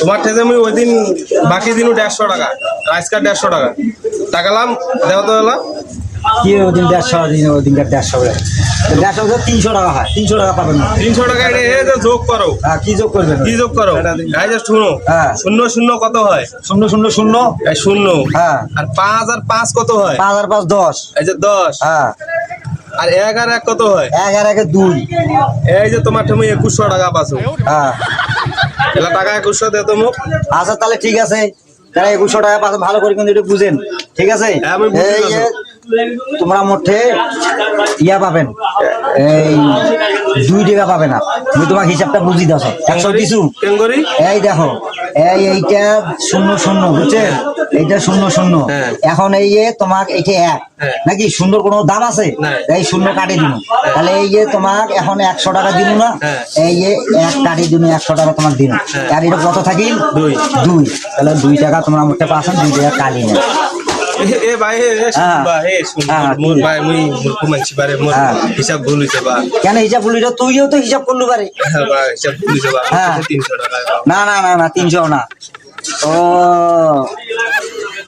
তোমার থেকে আমি ওই দিন বাকি দিন 150 টাকা, আজকাল 150 টাকা টাকালাম দেওয়া তো এলা কি ওই দিন 150 দিন ওই দিন 150 300 টাকা হয়, 300 টাকা পাবেন না। 300 টাকা যোগ করো। হ্যাঁ, কি যোগ করবেন? কি যোগ করো? শুনো, হ্যাঁ, 0 0 কত হয়? 0 0 0 0। হ্যাঁ, আর 5 আর 5 কত হয়? 5 আর 5 10। এই যে 10। হ্যাঁ, আর 1 আর 1 কত হয়? 1 আর 1 2। এই যে তোমার তুমি 2100 টাকা পাচ্ছো। হ্যাঁ, এলা টাকা 2100 দে তো মুখ। আচ্ছা তাহলে ঠিক আছে, তাহলে 2100 টাকা পাচ্ছেন, ভালো করে কিন্তু এটা বুঝেন, ঠিক আছে? এই যে তোমরা মোটে ইয়া পাবেন, এই 2 টাকা পাবে না। আমি তোমার হিসাবটা বুঝি দাও 100 কিছু। এই দেখো, এইটা 0 0 বুঝছেন, এইটা 0 0। এখন এই যে তোমার এইটা 1 নাকি শূন্যর কোনো দাম আছে? এই 0 কাটি দিন, তাহলে এই যে তোমার এখন 100 টাকা দিন না, এই যে 1 কাটি দিন 100 টাকা তোমার দিন। আর এটা কত থাকি? 2। তাহলে 2 টাকা তোমরা মোটে পাচ্ছেন, 2 টাকা কালি না। এ ভাই মোর ভাই মুই মূর্খ মানছি বারে, মোর হিসাব ভুল হইছে বা। কেন হিসাব ভুল হইছে? তুইও তো হিসাব করলু পারে। হ্যাঁ ভাই, হিসাব ভুল হইছে বা। 300 টাকা। না 300 না। ও